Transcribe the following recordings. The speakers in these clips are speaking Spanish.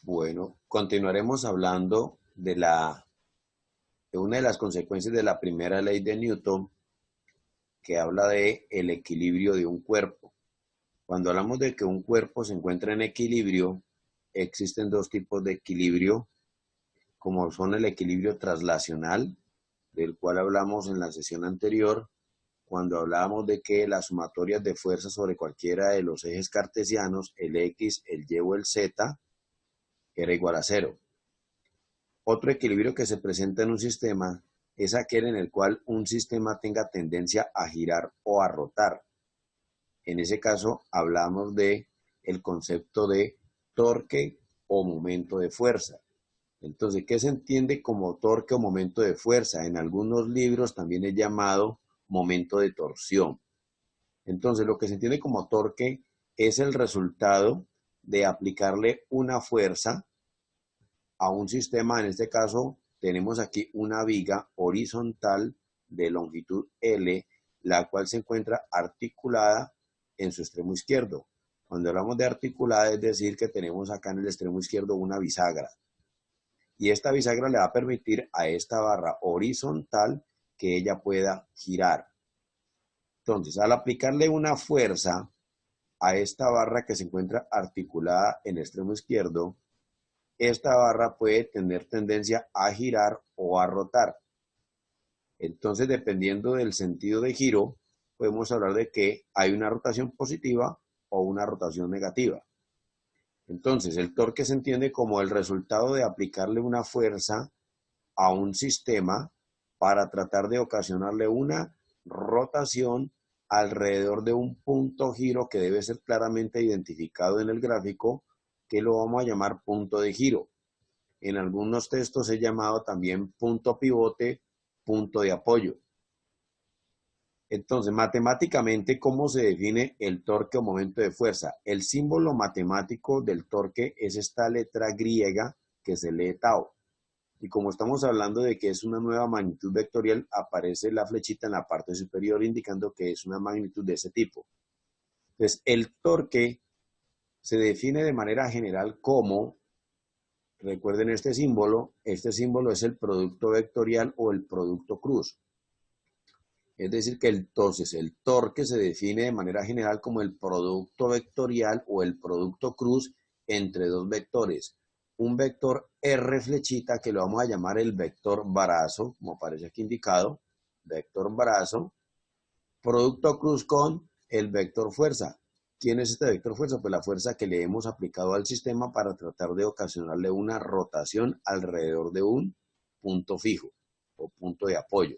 Bueno, continuaremos hablando de una de las consecuencias de la primera ley de Newton, que habla de el equilibrio de un cuerpo. Cuando hablamos de que un cuerpo se encuentra en equilibrio, existen dos tipos de equilibrio, como son el equilibrio traslacional, del cual hablamos en la sesión anterior, cuando hablábamos de que las sumatorias de fuerzas sobre cualquiera de los ejes cartesianos, el X, el Y o el Z, era igual a cero. Otro equilibrio que se presenta en un sistema es aquel en el cual un sistema tenga tendencia a girar o a rotar. En ese caso hablamos de el concepto de torque o momento de fuerza. Entonces, ¿qué se entiende como torque o momento de fuerza? En algunos libros también es llamado momento de torsión. Entonces, lo que se entiende como torque es el resultado de aplicarle una fuerza a un sistema. En este caso tenemos aquí una viga horizontal de longitud L, la cual se encuentra articulada en su extremo izquierdo. Cuando hablamos de articulada, es decir que tenemos acá en el extremo izquierdo una bisagra, y esta bisagra le va a permitir a esta barra horizontal que ella pueda girar. Entonces, al aplicarle una fuerza a esta barra que se encuentra articulada en el extremo izquierdo, esta barra puede tener tendencia a girar o a rotar. Entonces, dependiendo del sentido de giro, podemos hablar de que hay una rotación positiva o una rotación negativa. Entonces, el torque se entiende como el resultado de aplicarle una fuerza a un sistema para tratar de ocasionarle una rotación alrededor de un punto giro que debe ser claramente identificado en el gráfico, que lo vamos a llamar punto de giro. En algunos textos es llamado también punto pivote, punto de apoyo. Entonces, matemáticamente, ¿cómo se define el torque o momento de fuerza? El símbolo matemático del torque es esta letra griega que se lee tau. Y como estamos hablando de que es una nueva magnitud vectorial, aparece la flechita en la parte superior indicando que es una magnitud de ese tipo. Entonces, el torque se define de manera general como, recuerden este símbolo es el producto vectorial o el producto cruz. Es decir, que entonces el torque se define de manera general como el producto vectorial o el producto cruz entre dos vectores. Un vector R flechita que lo vamos a llamar el vector brazo, como aparece aquí indicado, vector brazo, producto cruz con el vector fuerza. ¿Quién es este vector fuerza? Pues la fuerza que le hemos aplicado al sistema para tratar de ocasionarle una rotación alrededor de un punto fijo o punto de apoyo.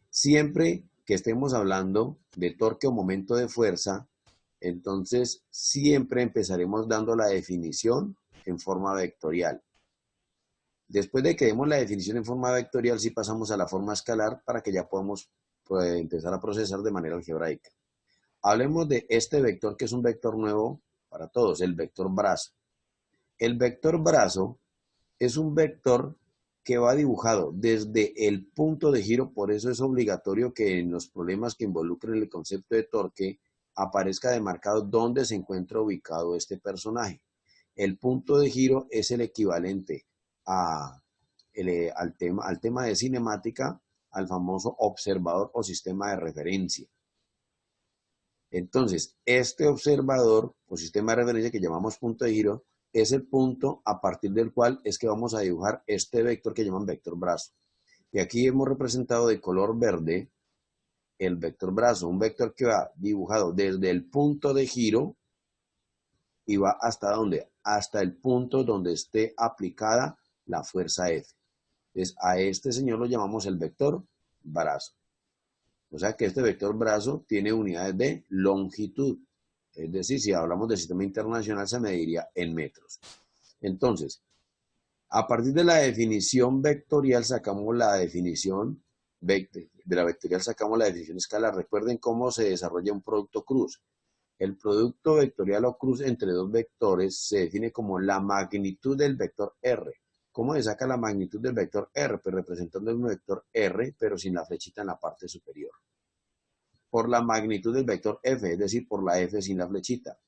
Siempre que estemos hablando de torque o momento de fuerza, entonces siempre empezaremos dando la definición en forma vectorial. Después de que demos la definición en forma vectorial, sí pasamos a la forma escalar para que ya podamos empezar a procesar de manera algebraica. Hablemos de este vector, que es un vector nuevo para todos, el vector brazo. El vector brazo es un vector que va dibujado desde el punto de giro. Por eso es obligatorio que en los problemas que involucren el concepto de torque aparezca demarcado dónde se encuentra ubicado este personaje. El punto de giro es el equivalente al tema de cinemática, al famoso observador o sistema de referencia. Entonces, este observador o sistema de referencia que llamamos punto de giro es el punto a partir del cual es que vamos a dibujar este vector que llaman vector brazo. Y aquí hemos representado de color verde el vector brazo, un vector que va dibujado desde el punto de giro y va hasta ¿dónde? Hasta el punto donde esté aplicada la fuerza F. Entonces, a este señor lo llamamos el vector brazo. O sea que este vector brazo tiene unidades de longitud. Es decir, si hablamos del sistema internacional, se mediría en metros. Entonces, a partir de la definición vectorial sacamos la definición, de la vectorial sacamos la definición escalar. Recuerden cómo se desarrolla un producto cruz. El producto vectorial o cruz entre dos vectores se define como la magnitud del vector R. ¿Cómo se saca la magnitud del vector R? Pues representando un vector R, pero sin la flechita en la parte superior. Por la magnitud del vector F, es decir, por la F sin la flechita.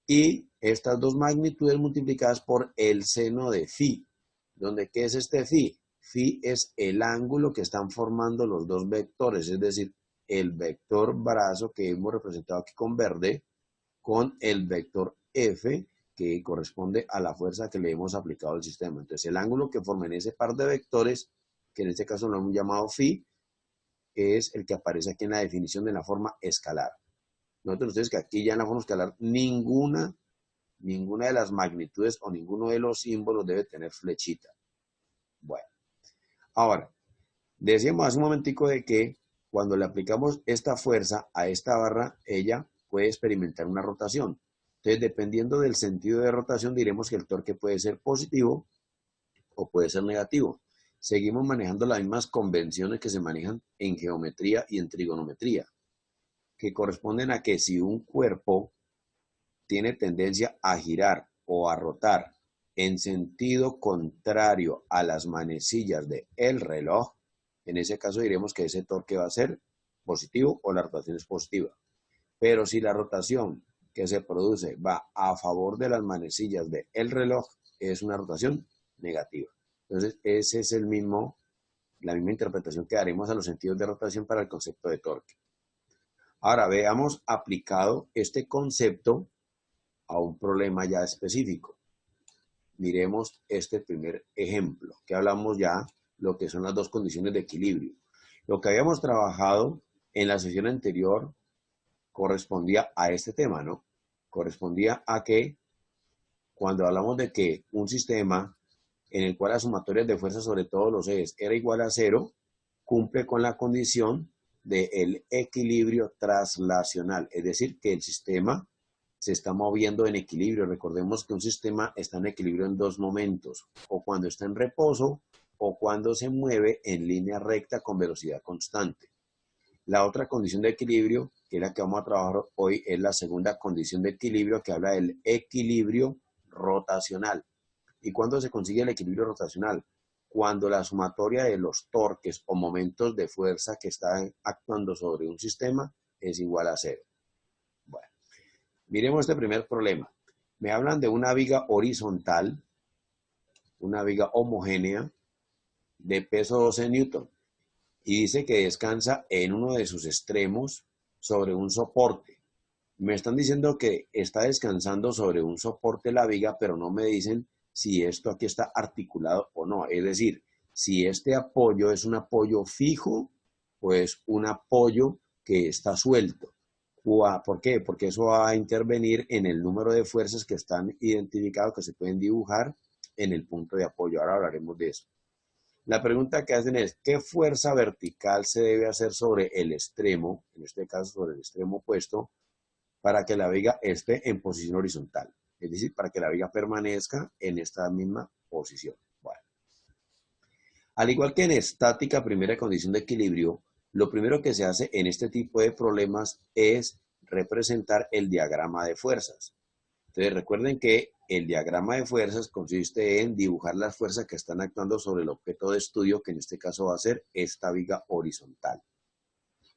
y estas dos magnitudes multiplicadas por el seno de phi, donde ¿qué es este phi? Phi es el ángulo que están formando los dos vectores, es decir, el vector brazo que hemos representado aquí con verde, con el vector F, que corresponde a la fuerza que le hemos aplicado al sistema. Entonces, el ángulo que forman ese par de vectores, que en este caso lo hemos llamado phi, es el que aparece aquí en la definición de la forma escalar. Noten ustedes que aquí ya en la forma escalar ninguna de las magnitudes o ninguno de los símbolos debe tener flechita. Bueno, ahora, decíamos hace un momentico de que cuando le aplicamos esta fuerza a esta barra, ella puede experimentar una rotación. Entonces, dependiendo del sentido de rotación, diremos que el torque puede ser positivo o puede ser negativo. Seguimos manejando las mismas convenciones que se manejan en geometría y en trigonometría, que corresponden a que si un cuerpo tiene tendencia a girar o a rotar en sentido contrario a las manecillas del reloj, en ese caso diremos que ese torque va a ser positivo o la rotación es positiva. Pero si la rotación que se produce va a favor de las manecillas del reloj, es una rotación negativa. Entonces, ese es la misma interpretación que daremos a los sentidos de rotación para el concepto de torque. Ahora veamos aplicado este concepto a un problema ya específico. Miremos este primer ejemplo, que hablamos ya lo que son las dos condiciones de equilibrio. Lo que habíamos trabajado en la sesión anterior correspondía a este tema, ¿no? Correspondía a que cuando hablamos de que un sistema en el cual las sumatorias de fuerzas sobre todos los ejes era igual a 0, cumple con la condición del equilibrio traslacional, es decir, que el sistema se está moviendo en equilibrio. Recordemos que un sistema está en equilibrio en dos momentos, o cuando está en reposo o cuando se mueve en línea recta con velocidad constante. La otra condición de equilibrio, que es la que vamos a trabajar hoy, es la segunda condición de equilibrio, que habla del equilibrio rotacional. ¿Y cuándo se consigue el equilibrio rotacional? Cuando la sumatoria de los torques o momentos de fuerza que están actuando sobre un sistema es igual a 0. Bueno, miremos este primer problema. Me hablan de una viga horizontal, una viga homogénea de peso 12 newton y dice que descansa en uno de sus extremos sobre un soporte. Me están diciendo que está descansando sobre un soporte la viga, pero no me dicen si esto aquí está articulado o no. Es decir, si este apoyo es un apoyo fijo o es un apoyo que está suelto. ¿Por qué? Porque eso va a intervenir en el número de fuerzas que están identificadas, que se pueden dibujar en el punto de apoyo. Ahora hablaremos de eso. La pregunta que hacen es, ¿qué fuerza vertical se debe hacer sobre el extremo, en este caso sobre el extremo opuesto, para que la viga esté en posición horizontal? Es decir, para que la viga permanezca en esta misma posición. Bueno. Al igual que en estática, primera condición de equilibrio, lo primero que se hace en este tipo de problemas es representar el diagrama de fuerzas. Entonces recuerden que el diagrama de fuerzas consiste en dibujar las fuerzas que están actuando sobre el objeto de estudio, que en este caso va a ser esta viga horizontal.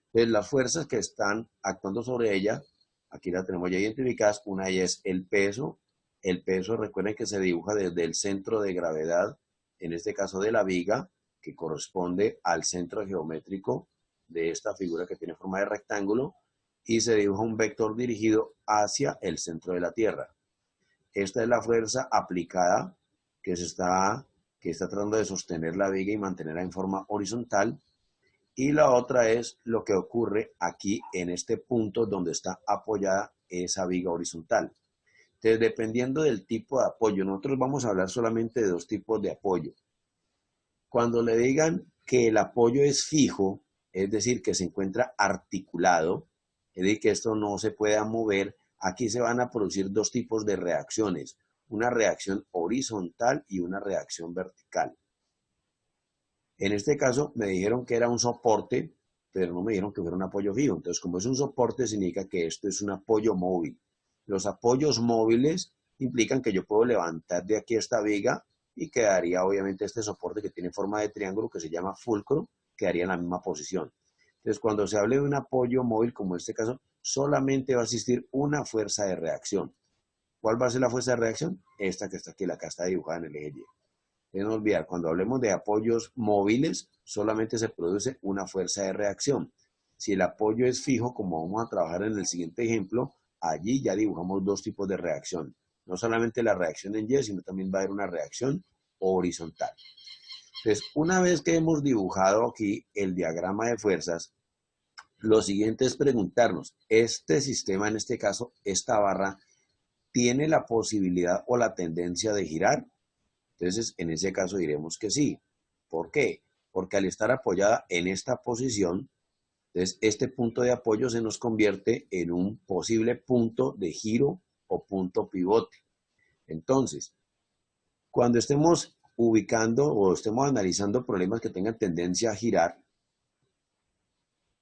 Entonces las fuerzas que están actuando sobre ella, aquí las tenemos ya identificadas. Una de ellas es el peso. El peso, recuerden que se dibuja desde el centro de gravedad, en este caso de la viga, que corresponde al centro geométrico de esta figura que tiene forma de rectángulo, y se dibuja un vector dirigido hacia el centro de la Tierra. Esta es la fuerza aplicada que está tratando de sostener la viga y mantenerla en forma horizontal. Y la otra es lo que ocurre aquí en este punto donde está apoyada esa viga horizontal. Entonces, dependiendo del tipo de apoyo, nosotros vamos a hablar solamente de dos tipos de apoyo. Cuando le digan que el apoyo es fijo, es decir, que se encuentra articulado, es decir, que esto no se pueda mover, aquí se van a producir dos tipos de reacciones, una reacción horizontal y una reacción vertical. En este caso me dijeron que era un soporte, pero no me dijeron que fuera un apoyo fijo. Entonces, como es un soporte, significa que esto es un apoyo móvil. Los apoyos móviles implican que yo puedo levantar de aquí esta viga y quedaría obviamente este soporte que tiene forma de triángulo, que se llama fulcro, quedaría en la misma posición. Entonces, cuando se hable de un apoyo móvil, como en este caso, solamente va a existir una fuerza de reacción. ¿Cuál va a ser la fuerza de reacción? Esta que está aquí, la que está dibujada en el eje Y. De no olvidar, cuando hablemos de apoyos móviles, solamente se produce una fuerza de reacción. Si el apoyo es fijo, como vamos a trabajar en el siguiente ejemplo, allí ya dibujamos dos tipos de reacción. No solamente la reacción en Y, sino también va a haber una reacción horizontal. Entonces, una vez que hemos dibujado aquí el diagrama de fuerzas, lo siguiente es preguntarnos, ¿este sistema, en este caso, esta barra, tiene la posibilidad o la tendencia de girar? Entonces, en ese caso diremos que sí. ¿Por qué? Porque al estar apoyada en esta posición, entonces este punto de apoyo se nos convierte en un posible punto de giro o punto pivote. Entonces, cuando estemos ubicando o estemos analizando problemas que tengan tendencia a girar,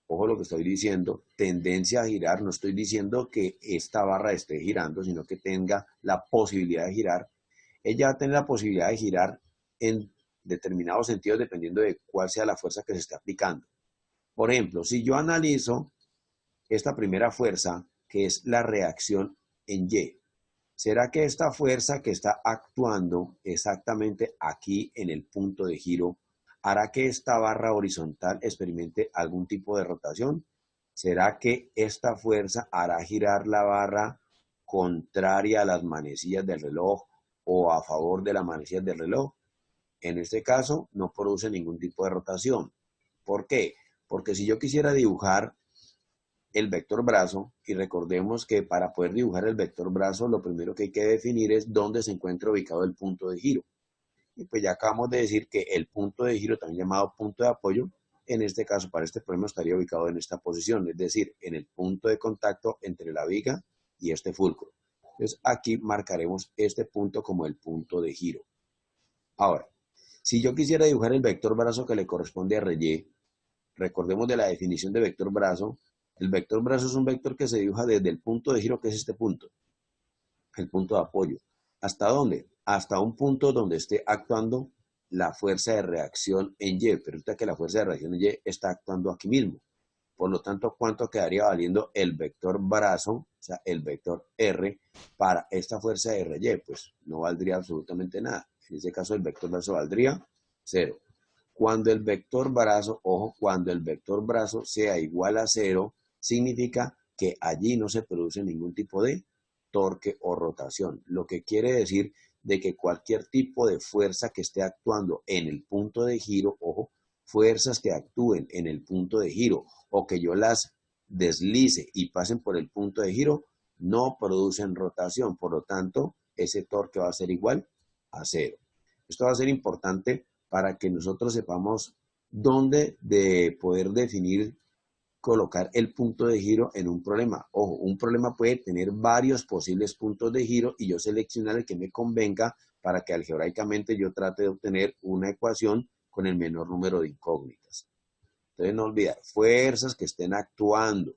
ojo lo que estoy diciendo, tendencia a girar, no estoy diciendo que esta barra esté girando, sino que tenga la posibilidad de girar. Ella va a tener la posibilidad de girar en determinados sentidos dependiendo de cuál sea la fuerza que se esté aplicando. Por ejemplo, si yo analizo esta primera fuerza, que es la reacción en Y, ¿será que esta fuerza que está actuando exactamente aquí en el punto de giro hará que esta barra horizontal experimente algún tipo de rotación? ¿Será que esta fuerza hará girar la barra contraria a las manecillas del reloj o a favor de las manecillas del reloj? En este caso no produce ningún tipo de rotación. ¿Por qué? Porque si yo quisiera dibujar el vector brazo, y recordemos que para poder dibujar el vector brazo, lo primero que hay que definir es dónde se encuentra ubicado el punto de giro. Y pues ya acabamos de decir que el punto de giro, también llamado punto de apoyo, en este caso para este problema estaría ubicado en esta posición, es decir, en el punto de contacto entre la viga y este fulcro. Entonces aquí marcaremos este punto como el punto de giro. Ahora, si yo quisiera dibujar el vector brazo que le corresponde a RY, recordemos de la definición de vector brazo, el vector brazo es un vector que se dibuja desde el punto de giro, que es este punto, el punto de apoyo. ¿Hasta dónde? Hasta un punto donde esté actuando la fuerza de reacción en Y, pero ahorita que la fuerza de reacción en Y está actuando aquí mismo. Por lo tanto, ¿cuánto quedaría valiendo el vector brazo, o sea, el vector R, para esta fuerza de RY? Pues no valdría absolutamente nada. En este caso, el vector brazo valdría 0. Cuando el vector brazo, ojo, cuando el vector brazo sea igual a 0, significa que allí no se produce ningún tipo de torque o rotación, lo que quiere decir de que cualquier tipo de fuerza que esté actuando en el punto de giro, ojo, fuerzas que actúen en el punto de giro o que yo las deslice y pasen por el punto de giro, no producen rotación, por lo tanto, ese torque va a ser igual a 0. Esto va a ser importante para que nosotros sepamos dónde de poder definir, colocar el punto de giro en un problema. Ojo, un problema puede tener varios posibles puntos de giro y yo seleccionar el que me convenga para que algebraicamente yo trate de obtener una ecuación con el menor número de incógnitas. Entonces no olvidar, fuerzas que estén actuando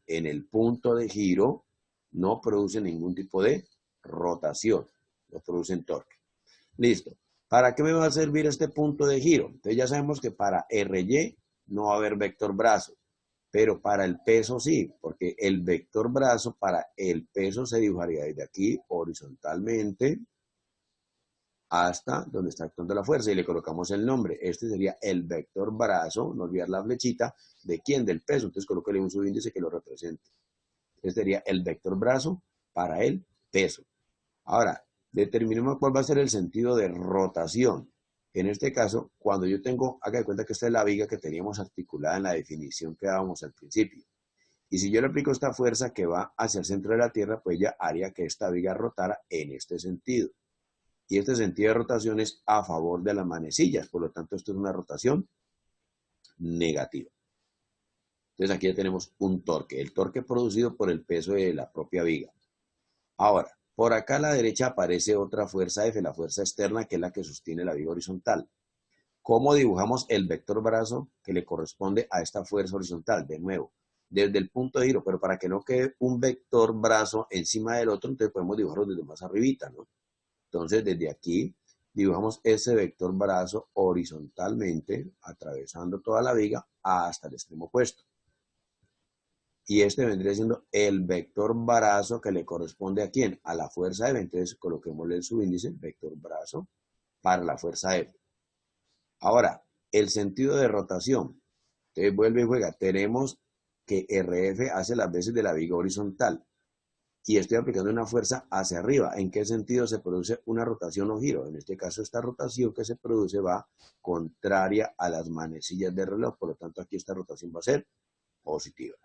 en el punto de giro no producen ningún tipo de rotación, no producen torque. Listo. ¿Para qué me va a servir este punto de giro? Entonces ya sabemos que para RY no va a haber vector brazo, pero para el peso sí, porque el vector brazo para el peso se dibujaría desde aquí horizontalmente hasta donde está actuando la fuerza y le colocamos el nombre. Este sería el vector brazo, no olvidar la flechita, ¿de quién? Del peso. Entonces colóquele un subíndice que lo represente. Este sería el vector brazo para el peso. Ahora, determinemos cuál va a ser el sentido de rotación. En este caso, cuando yo tengo, haga de cuenta que esta es la viga que teníamos articulada en la definición que dábamos al principio. Y si yo le aplico esta fuerza que va hacia el centro de la Tierra, pues ya haría que esta viga rotara en este sentido. Y este sentido de rotación es a favor de las manecillas, por lo tanto esto es una rotación negativa. Entonces aquí ya tenemos un torque, el torque producido por el peso de la propia viga. Ahora, por acá a la derecha aparece otra fuerza F, la fuerza externa, que es la que sostiene la viga horizontal. ¿Cómo dibujamos el vector brazo que le corresponde a esta fuerza horizontal? De nuevo, desde el punto de giro, pero para que no quede un vector brazo encima del otro, entonces podemos dibujarlo desde más arribita, ¿no? Entonces, desde aquí, dibujamos ese vector brazo horizontalmente, atravesando toda la viga hasta el extremo opuesto. Y este vendría siendo el vector brazo que le corresponde ¿a quién? A la fuerza F. Entonces coloquémosle el subíndice, vector brazo, para la fuerza F. Ahora, el sentido de rotación. Entonces vuelve y juega. Tenemos que RF hace las veces de la viga horizontal. Y estoy aplicando una fuerza hacia arriba. ¿En qué sentido se produce una rotación o giro? En este caso, esta rotación que se produce va contraria a las manecillas del reloj. Por lo tanto, aquí esta rotación va a ser positiva.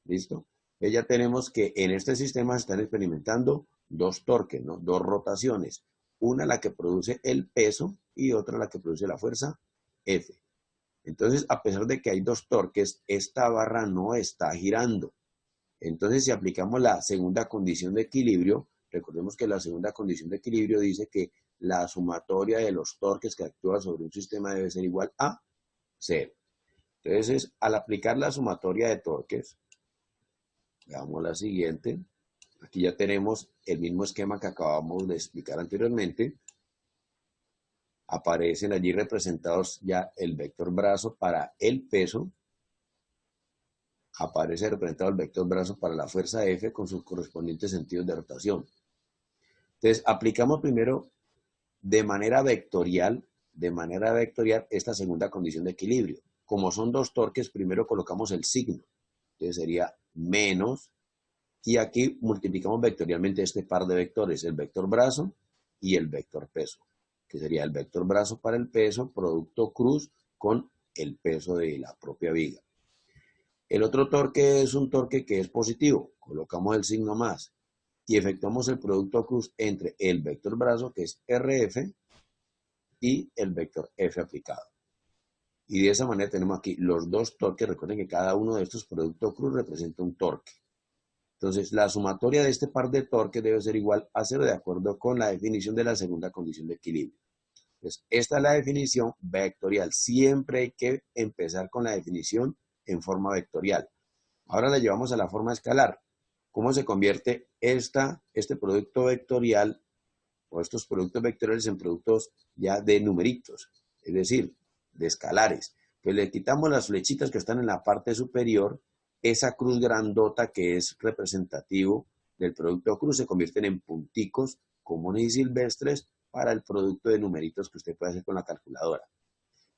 ¿Listo? Ya tenemos que en este sistema se están experimentando dos torques, ¿no? Dos rotaciones. Una la que produce el peso y otra la que produce la fuerza F. Entonces, a pesar de que hay dos torques, esta barra no está girando. Entonces, si aplicamos la segunda condición de equilibrio, recordemos que la segunda condición de equilibrio dice que la sumatoria de los torques que actúan sobre un sistema debe ser igual a 0. Entonces, al aplicar la sumatoria de torques, veamos la siguiente. Aquí ya tenemos el mismo esquema que acabamos de explicar anteriormente. Aparecen allí representados ya el vector brazo para el peso. Aparece representado el vector brazo para la fuerza F con sus correspondientes sentidos de rotación. Entonces, aplicamos primero de manera vectorial esta segunda condición de equilibrio. Como son dos torques, primero colocamos el signo. Entonces sería menos, y aquí multiplicamos vectorialmente este par de vectores, el vector brazo y el vector peso, que sería el vector brazo para el peso, producto cruz con el peso de la propia viga. El otro torque es un torque que es positivo, colocamos el signo más y efectuamos el producto cruz entre el vector brazo, que es RF, y el vector F aplicado. Y de esa manera tenemos aquí los dos torques. Recuerden que cada uno de estos productos cruz representa un torque. Entonces, la sumatoria de este par de torques debe ser igual a 0 de acuerdo con la definición de la segunda condición de equilibrio. Entonces, esta es la definición vectorial. Siempre hay que empezar con la definición en forma vectorial. Ahora la llevamos a la forma escalar. ¿Cómo se convierte este producto vectorial o estos productos vectoriales en productos ya de numeritos? Es decir, de escalares. Pues le quitamos las flechitas que están en la parte superior. Esa cruz grandota que es representativo del producto cruz se convierten en punticos comunes y silvestres para el producto de numeritos que usted puede hacer con la calculadora.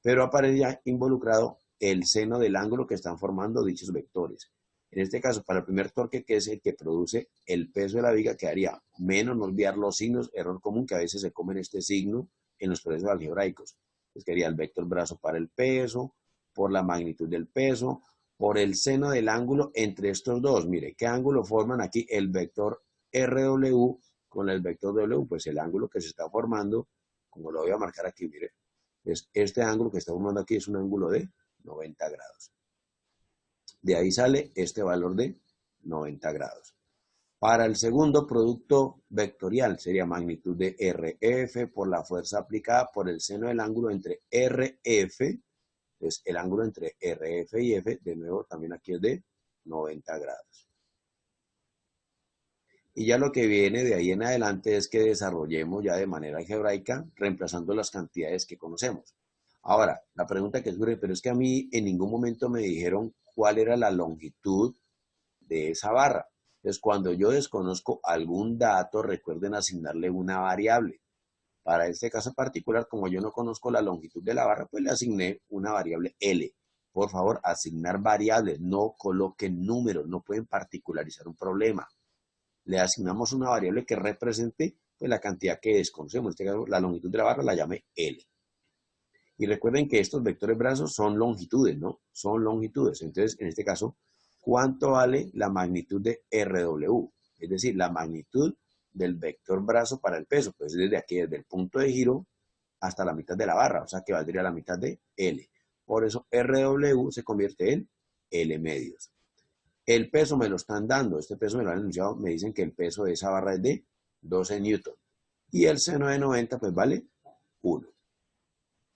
Pero aparece ya involucrado el seno del ángulo que están formando dichos vectores. En este caso, para el primer torque, que es el que produce el peso de la viga, quedaría menos, no olvidar los signos, error común que a veces se comen este signo en los procesos algebraicos. Pues quedaría el vector brazo para el peso, por la magnitud del peso, por el seno del ángulo entre estos dos. Mire, ¿qué ángulo forman aquí? El vector RW con el vector W, pues el ángulo que se está formando, como lo voy a marcar aquí, mire, es este ángulo que está formando aquí es un ángulo de 90 grados. De ahí sale este valor de 90 grados. Para el segundo producto vectorial sería magnitud de RF por la fuerza aplicada por el seno del ángulo entre RF. Entonces el ángulo entre RF y F, de nuevo también aquí es de 90 grados. Y ya lo que viene de ahí en adelante es que desarrollemos ya de manera algebraica, reemplazando las cantidades que conocemos. Ahora, la pregunta que surge, pero es que a mí en ningún momento me dijeron cuál era la longitud de esa barra. Entonces, cuando yo desconozco algún dato, recuerden asignarle una variable. Para este caso particular, como yo no conozco la longitud de la barra, pues le asigné una variable L. Por favor, asignar variables, no coloquen números, no pueden particularizar un problema. Le asignamos una variable que represente pues, la cantidad que desconocemos. En este caso, la longitud de la barra la llamé L. Y recuerden que estos vectores brazos son longitudes, ¿no? Son longitudes. Entonces, en este caso, ¿cuánto vale la magnitud de RW? Es decir, la magnitud del vector brazo para el peso. Pues desde aquí, desde el punto de giro hasta la mitad de la barra. O sea, que valdría la mitad de L. Por eso, RW se convierte en L medios. El peso me lo están dando. Este peso me lo han anunciado. Me dicen que el peso de esa barra es de 12 newton. Y el seno de 90, pues vale 1.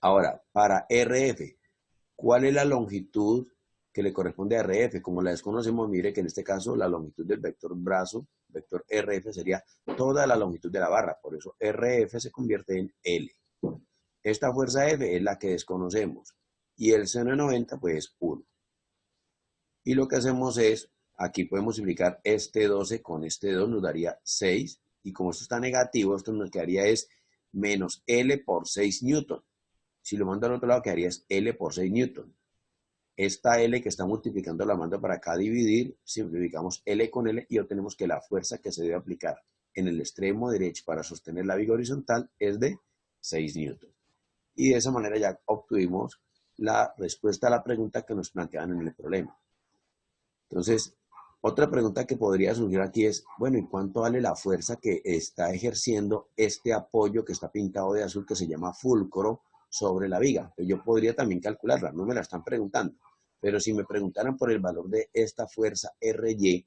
Ahora, para RF, ¿cuál es la longitud que le corresponde a RF? Como la desconocemos, mire que en este caso la longitud del vector brazo, vector RF, sería toda la longitud de la barra. Por eso RF se convierte en L. Esta fuerza F es la que desconocemos. Y el seno de 90, pues es 1. Y lo que hacemos es, aquí podemos multiplicar este 12 con este 2, nos daría 6. Y como esto está negativo, esto nos quedaría es menos L por 6 newton. Si lo mando al otro lado, quedaría es L por 6 newton. Esta L que está multiplicando la mando para acá a dividir, simplificamos L con L y obtenemos que la fuerza que se debe aplicar en el extremo derecho para sostener la viga horizontal es de 6 newton. Y de esa manera ya obtuvimos la respuesta a la pregunta que nos planteaban en el problema. Entonces, otra pregunta que podría surgir aquí es, bueno, ¿y cuánto vale la fuerza que está ejerciendo este apoyo que está pintado de azul que se llama fulcro sobre la viga? Pues yo podría también calcularla, no me la están preguntando. Pero si me preguntaran por el valor de esta fuerza RY,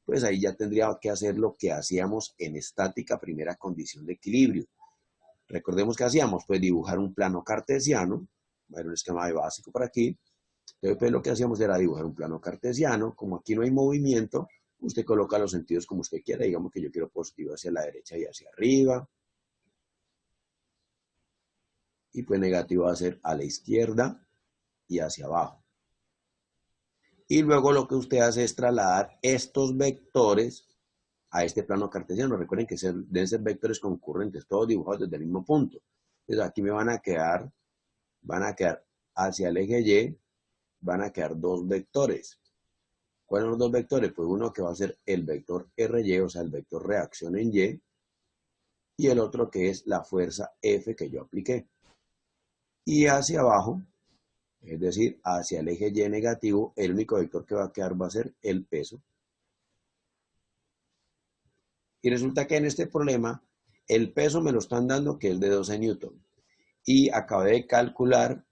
pues ahí ya tendría que hacer lo que hacíamos en estática primera condición de equilibrio. Recordemos que hacíamos, pues dibujar un plano cartesiano, era un esquema de básico por aquí. Entonces, pues, lo que hacíamos era dibujar un plano cartesiano. Como aquí no hay movimiento, usted coloca los sentidos como usted quiera. Digamos que yo quiero positivo hacia la derecha y hacia arriba. Y pues negativo va a ser a la izquierda y hacia abajo. Y luego lo que usted hace es trasladar estos vectores a este plano cartesiano. Recuerden que deben ser vectores concurrentes, todos dibujados desde el mismo punto. Entonces aquí me van a quedar hacia el eje Y, van a quedar dos vectores. ¿Cuáles son los dos vectores? Pues uno que va a ser el vector RY, o sea, el vector reacción en Y, y el otro que es la fuerza F que yo apliqué. Y hacia abajo, es decir, hacia el eje Y negativo, el único vector que va a quedar va a ser el peso. Y resulta que en este problema, el peso me lo están dando que es de 12 newton. Y acabé de calcular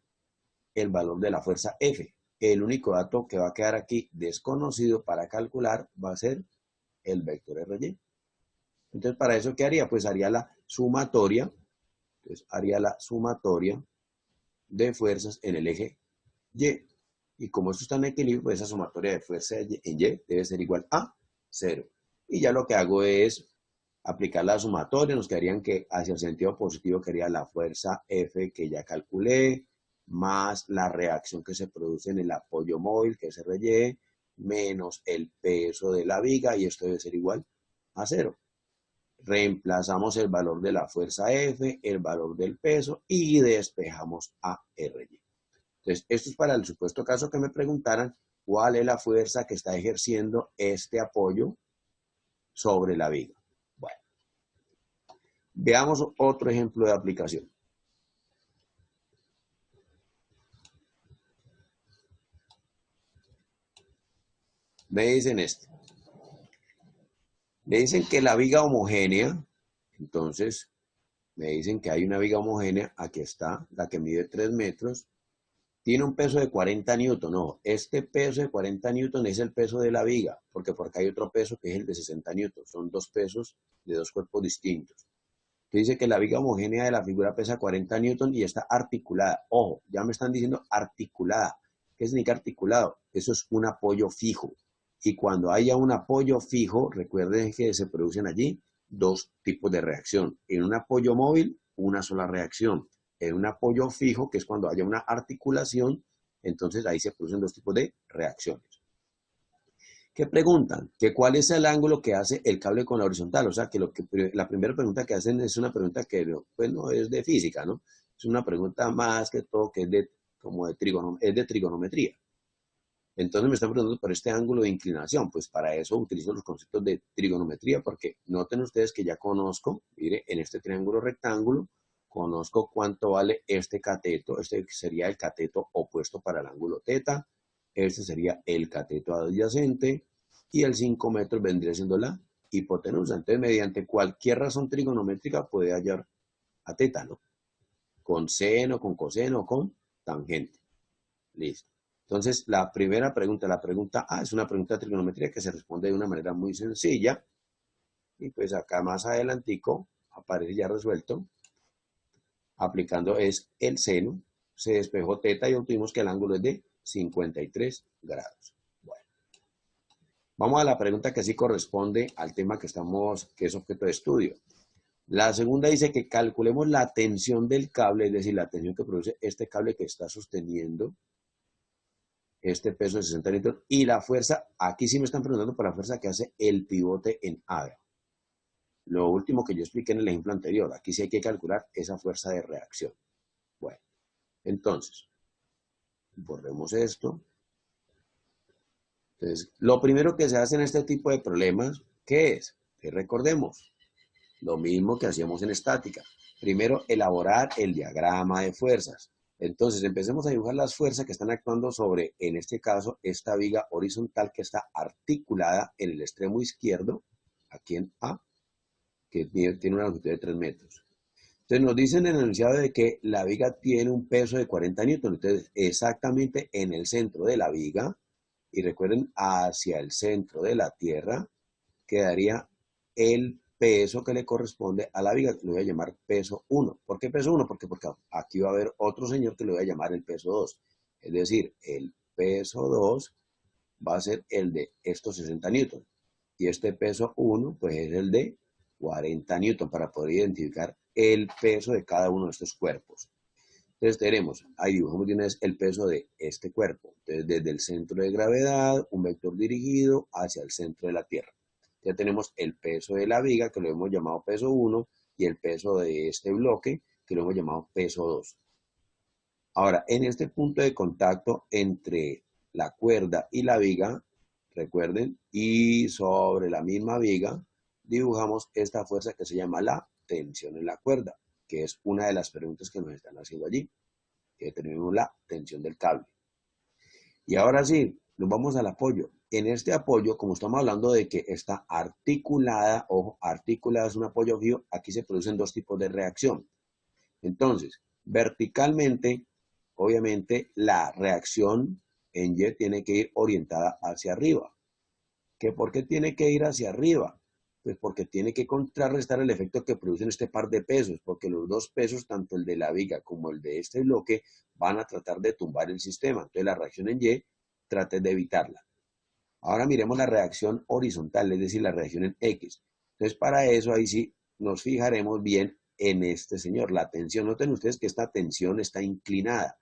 el valor de la fuerza F. El único dato que va a quedar aquí desconocido para calcular va a ser el vector RY. Entonces, ¿para eso qué haría? Pues haría la sumatoria. Entonces, haría la sumatoria de fuerzas en el eje Y. Y como esto está en equilibrio, pues esa sumatoria de fuerza en Y debe ser igual a 0. Y ya lo que hago es aplicar la sumatoria. Nos quedarían que hacia el sentido positivo quedaría la fuerza F que ya calculé, más la reacción que se produce en el apoyo móvil, que es RY, menos el peso de la viga, y esto debe ser igual a 0. Reemplazamos el valor de la fuerza F, el valor del peso, y despejamos a RY. Entonces, esto es para el supuesto caso que me preguntaran cuál es la fuerza que está ejerciendo este apoyo sobre la viga. Bueno, veamos otro ejemplo de aplicación. Me dicen esto. Me dicen que la viga homogénea, entonces me dicen que hay una viga homogénea, aquí está, la que mide 3 metros, tiene un peso de 40 newton. No, este peso de 40 newton es el peso de la viga, porque por acá hay otro peso que es el de 60 newton. Son dos pesos de dos cuerpos distintos. Dice que la viga homogénea de la figura pesa 40 newton y está articulada. Ojo, ya me están diciendo articulada. ¿Qué significa articulado? Eso es un apoyo fijo. Y cuando haya un apoyo fijo, recuerden que se producen allí dos tipos de reacción. En un apoyo móvil, una sola reacción. En un apoyo fijo, que es cuando haya una articulación, entonces ahí se producen dos tipos de reacciones. ¿Qué preguntan? Que cuál es el ángulo que hace el cable con la horizontal. O sea, que la primera pregunta que hacen es una pregunta que pues no es de física, ¿no? Es una pregunta más que todo que es de trigonometría. Entonces me están preguntando por este ángulo de inclinación. Pues para eso utilizo los conceptos de trigonometría, porque noten ustedes que ya conozco, mire, en este triángulo rectángulo, conozco cuánto vale este cateto. Este sería el cateto opuesto para el ángulo θ. Este sería el cateto adyacente y el 5 metros vendría siendo la hipotenusa. Entonces, mediante cualquier razón trigonométrica puede hallar a θ, ¿no? Con seno, con coseno, con tangente. Listo. Entonces, la pregunta A es una pregunta de trigonometría que se responde de una manera muy sencilla. Y pues acá más adelantico aparece ya resuelto. Aplicando es el seno, se despejó θ y obtuvimos que el ángulo es de 53 grados. Bueno, vamos a la pregunta que sí corresponde al tema que es objeto de estudio. La segunda dice que calculemos la tensión del cable, es decir, la tensión que produce este cable que está sosteniendo este peso de 60 newton, y la fuerza, aquí sí me están preguntando por la fuerza que hace el pivote en A. Lo último que yo expliqué en el ejemplo anterior, aquí sí hay que calcular esa fuerza de reacción. Bueno, entonces, borremos esto. Entonces, lo primero que se hace en este tipo de problemas, ¿qué es? Que recordemos, lo mismo que hacíamos en estática. Primero, elaborar el diagrama de fuerzas. Entonces, empecemos a dibujar las fuerzas que están actuando sobre, en este caso, esta viga horizontal que está articulada en el extremo izquierdo, aquí en A, que tiene una longitud de 3 metros. Entonces, nos dicen en el enunciado de que la viga tiene un peso de 40 newton. Entonces, exactamente en el centro de la viga, y recuerden, hacia el centro de la tierra, quedaría el peso que le corresponde a la viga, que lo voy a llamar peso 1. ¿Por qué peso 1? Porque aquí va a haber otro señor que le voy a llamar el peso 2. Es decir, el peso 2 va a ser el de estos 60 newton. Y este peso 1, pues es el de 40 newton, para poder identificar el peso de cada uno de estos cuerpos. Entonces tenemos, ahí dibujamos de una vez el peso de este cuerpo. Entonces desde el centro de gravedad, un vector dirigido hacia el centro de la Tierra. Ya tenemos el peso de la viga, que lo hemos llamado peso 1, y el peso de este bloque, que lo hemos llamado peso 2. Ahora, en este punto de contacto entre la cuerda y la viga, recuerden, y sobre la misma viga, dibujamos esta fuerza que se llama la tensión en la cuerda, que es una de las preguntas que nos están haciendo allí, que determinamos la tensión del cable. Y ahora sí, nos vamos al apoyo. En este apoyo, como estamos hablando de que está articulada, ojo, articulada es un apoyo fijo, aquí se producen dos tipos de reacción. Entonces, verticalmente, obviamente, la reacción en Y tiene que ir orientada hacia arriba. ¿Que por qué tiene que ir hacia arriba? Pues porque tiene que contrarrestar el efecto que producen este par de pesos, porque los dos pesos, tanto el de la viga como el de este bloque, van a tratar de tumbar el sistema. Entonces la reacción en Y, trate de evitarla. Ahora miremos la reacción horizontal, es decir, la reacción en X. Entonces para eso ahí sí nos fijaremos bien en este señor, la tensión. Noten ustedes que esta tensión está inclinada.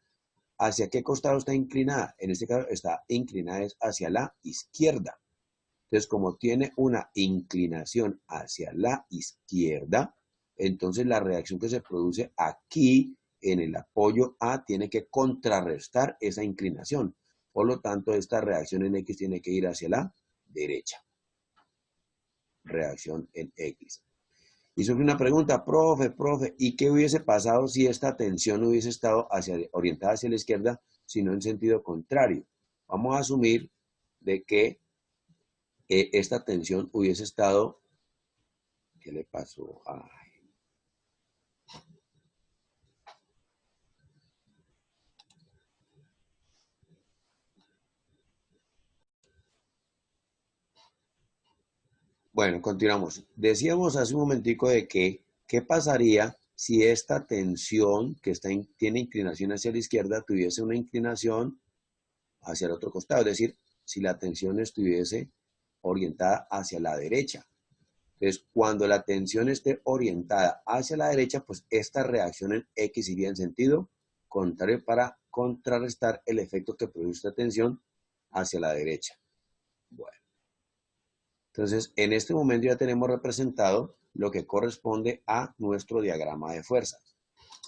¿Hacia qué costado está inclinada? En este caso está inclinada hacia la izquierda. Entonces, como tiene una inclinación hacia la izquierda, entonces la reacción que se produce aquí en el apoyo A tiene que contrarrestar esa inclinación. Por lo tanto, esta reacción en X tiene que ir hacia la derecha. Reacción en X. Y surge una pregunta, profe, ¿y qué hubiese pasado si esta tensión hubiese estado orientada hacia la izquierda, sino en sentido contrario? Vamos a asumir de que esta tensión hubiese estado, ¿qué le pasó? Ay. Bueno, continuamos. Decíamos hace un momentico de que, ¿qué pasaría si esta tensión que tiene inclinación hacia la izquierda tuviese una inclinación hacia el otro costado? Es decir, si la tensión estuviese orientada hacia la derecha. Entonces, cuando la tensión esté orientada hacia la derecha, pues esta reacción en X iría en sentido contrario para contrarrestar el efecto que produce esta tensión hacia la derecha. Bueno, entonces en este momento ya tenemos representado lo que corresponde a nuestro diagrama de fuerzas.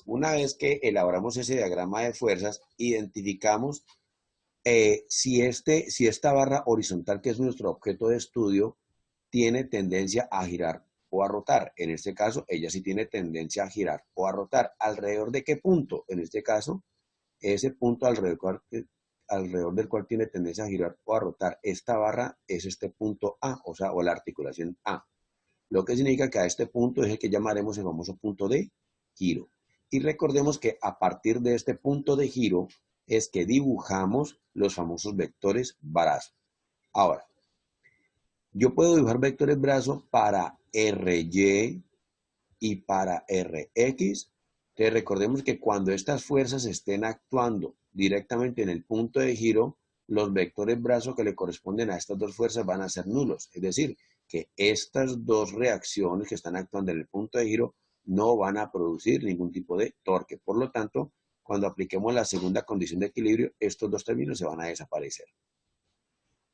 Una vez que elaboramos ese diagrama de fuerzas, identificamos si esta barra horizontal, que es nuestro objeto de estudio, tiene tendencia a girar o a rotar. En este caso, ella sí tiene tendencia a girar o a rotar. ¿Alrededor de qué punto? En este caso, ese punto alrededor del cual tiene tendencia a girar o a rotar esta barra es este punto A, o la articulación A. Lo que significa que a este punto es el que llamaremos el famoso punto de giro. Y recordemos que a partir de este punto de giro es que dibujamos los famosos vectores brazo. Ahora, yo puedo dibujar vectores brazo para RY y para RX. Entonces recordemos que cuando estas fuerzas estén actuando directamente en el punto de giro, los vectores brazo que le corresponden a estas dos fuerzas van a ser nulos. Es decir, que estas dos reacciones que están actuando en el punto de giro no van a producir ningún tipo de torque. Por lo tanto, cuando apliquemos la segunda condición de equilibrio, estos dos términos se van a desaparecer.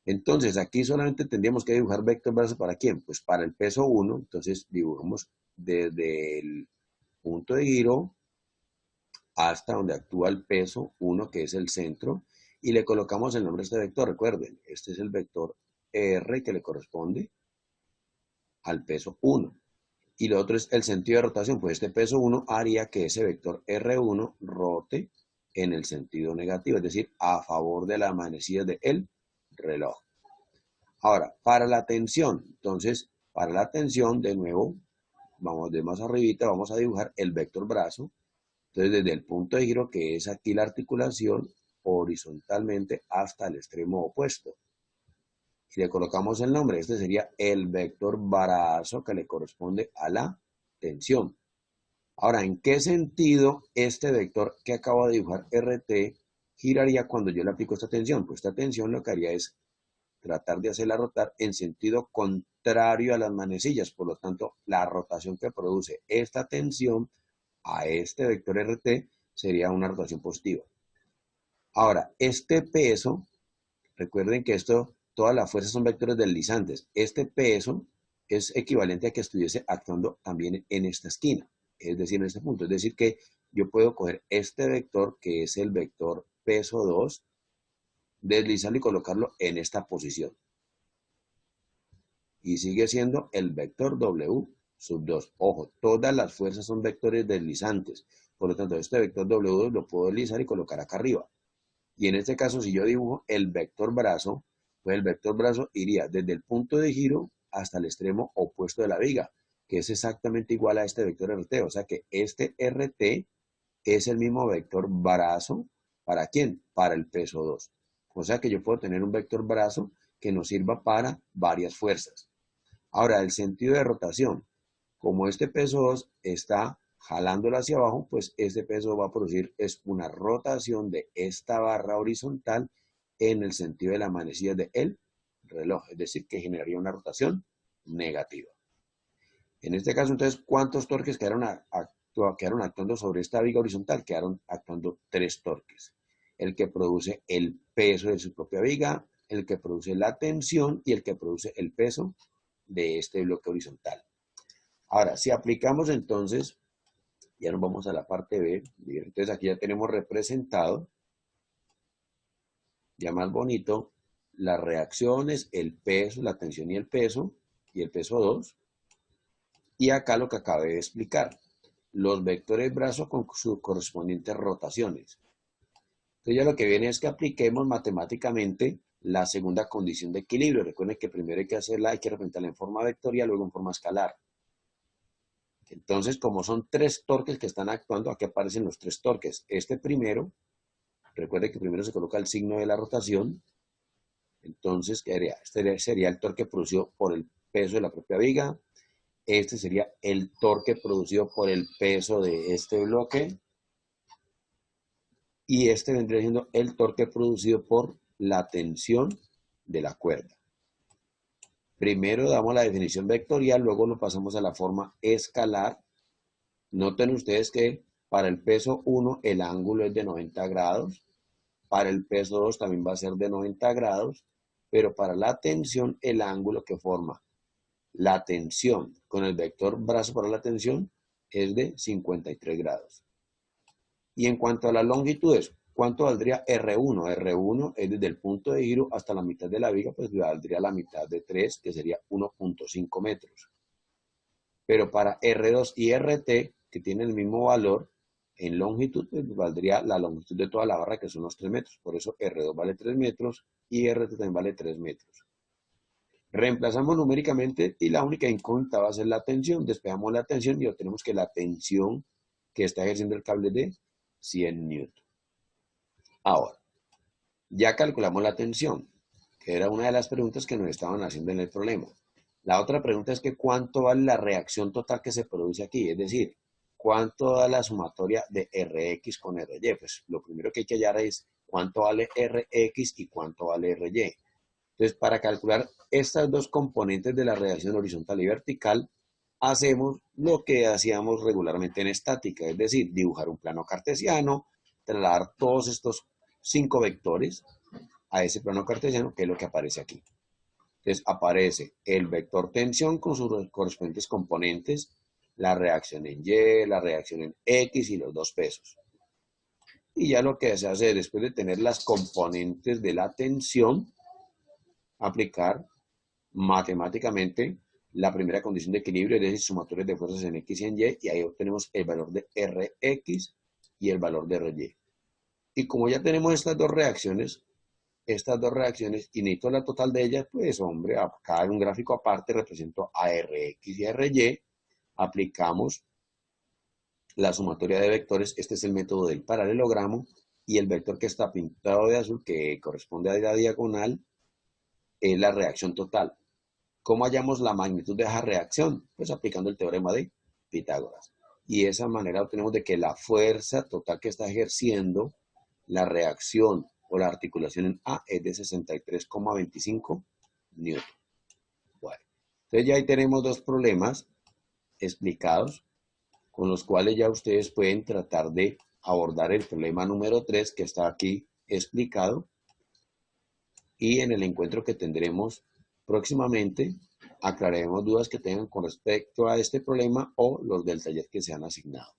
Entonces, aquí solamente tendríamos que dibujar vector brazo para quién, pues para el peso 1, entonces dibujamos desde el punto de giro hasta donde actúa el peso 1, que es el centro, y le colocamos el nombre de este vector. Recuerden, este es el vector R que le corresponde al peso 1. Y lo otro es el sentido de rotación, pues este peso 1 haría que ese vector R1 rote en el sentido negativo, es decir, a favor de la manecilla del reloj. Ahora, para la tensión, entonces, para la tensión, de nuevo, vamos de más arribita, vamos a dibujar el vector brazo. Entonces, desde el punto de giro, que es aquí la articulación, horizontalmente hasta el extremo opuesto. Y le colocamos el nombre. Este sería el vector brazo que le corresponde a la tensión. Ahora, ¿en qué sentido este vector que acabo de dibujar RT giraría cuando yo le aplico esta tensión? Pues esta tensión lo que haría es tratar de hacerla rotar en sentido contrario a las manecillas. Por lo tanto, la rotación que produce esta tensión a este vector RT sería una rotación positiva. Ahora, este peso, recuerden que todas las fuerzas son vectores deslizantes. Este peso es equivalente a que estuviese actuando también en esta esquina, es decir, en este punto. Es decir, que yo puedo coger este vector, que es el vector peso 2, deslizarlo y colocarlo en esta posición. Y sigue siendo el vector W sub 2. Ojo, todas las fuerzas son vectores deslizantes. Por lo tanto, este vector W2 lo puedo deslizar y colocar acá arriba. Y en este caso, si yo dibujo el vector brazo, pues el vector brazo iría desde el punto de giro hasta el extremo opuesto de la viga, que es exactamente igual a este vector RT. O sea que este RT es el mismo vector brazo. ¿Para quién? Para el peso 2. O sea que yo puedo tener un vector brazo que nos sirva para varias fuerzas. Ahora, el sentido de rotación. Como este peso 2 está jalándolo hacia abajo, pues este peso va a producir es una rotación de esta barra horizontal en el sentido de la manecilla del reloj. Es decir, que generaría una rotación negativa. En este caso, entonces, ¿cuántos torques quedaron actuando sobre esta viga horizontal? Quedaron actuando 3 torques. El que produce el peso de su propia viga, el que produce la tensión y el que produce el peso de este bloque horizontal. Ahora, si aplicamos entonces, ya nos vamos a la parte B, entonces aquí ya tenemos representado, ya más bonito, las reacciones, el peso, la tensión y el peso 2. Y acá lo que acabé de explicar, los vectores brazo con sus correspondientes rotaciones. Entonces ya lo que viene es que apliquemos matemáticamente la segunda condición de equilibrio. Recuerden que primero hay que representarla en forma vectorial, luego en forma escalar. Entonces, como son 3 torques que están actuando, aquí aparecen los 3 torques. Este primero, recuerde que primero se coloca el signo de la rotación. Entonces, este sería el torque producido por el peso de la propia viga. Este sería el torque producido por el peso de este bloque. Y este vendría siendo el torque producido por la tensión de la cuerda. Primero damos la definición vectorial, luego lo pasamos a la forma escalar. Noten ustedes que para el peso 1 el ángulo es de 90 grados, para el peso 2 también va a ser de 90 grados, pero para la tensión el ángulo que forma la tensión con el vector brazo para la tensión es de 53 grados. Y en cuanto a las longitudes, ¿cuánto valdría R1? R1 es desde el punto de giro hasta la mitad de la viga, pues valdría la mitad de 3, que sería 1.5 metros. Pero para R2 y RT, que tienen el mismo valor, en longitud, pues valdría la longitud de toda la barra, que son los 3 metros. Por eso R2 vale 3 metros y RT también vale 3 metros. Reemplazamos numéricamente y la única incógnita va a ser la tensión. Despejamos la tensión y obtenemos que la tensión que está ejerciendo el cable es de 100 newton. Ahora, ya calculamos la tensión, que era una de las preguntas que nos estaban haciendo en el problema. La otra pregunta es que ¿cuánto vale la reacción total que se produce aquí? Es decir, ¿cuánto da la sumatoria de Rx con Ry? Pues lo primero que hay que hallar es cuánto vale Rx y cuánto vale Ry. Entonces, para calcular estas dos componentes de la reacción horizontal y vertical, hacemos lo que hacíamos regularmente en estática, es decir, dibujar un plano cartesiano, trasladar todos estos 5 vectores a ese plano cartesiano, que es lo que aparece aquí. Entonces aparece el vector tensión con sus correspondientes componentes, la reacción en Y, la reacción en X y los dos pesos. Y ya lo que se hace después de tener las componentes de la tensión, aplicar matemáticamente la primera condición de equilibrio, es decir, sumatorios de fuerzas en X y en Y, y ahí obtenemos el valor de Rx y el valor de Ry. Y como ya tenemos estas dos reacciones, y necesito la total de ellas, pues hombre, acá en un gráfico aparte represento a Rx y a Ry, aplicamos la sumatoria de vectores, este es el método del paralelogramo, y el vector que está pintado de azul, que corresponde a la diagonal, es la reacción total. ¿Cómo hallamos la magnitud de esa reacción? Pues aplicando el teorema de Pitágoras. Y de esa manera obtenemos de que la fuerza total que está ejerciendo la reacción o la articulación en A es de 63,25 newton. Bueno, entonces ya ahí tenemos dos problemas explicados, con los cuales ya ustedes pueden tratar de abordar el problema número 3 que está aquí explicado, y en el encuentro que tendremos próximamente aclararemos dudas que tengan con respecto a este problema o los del taller que se han asignado.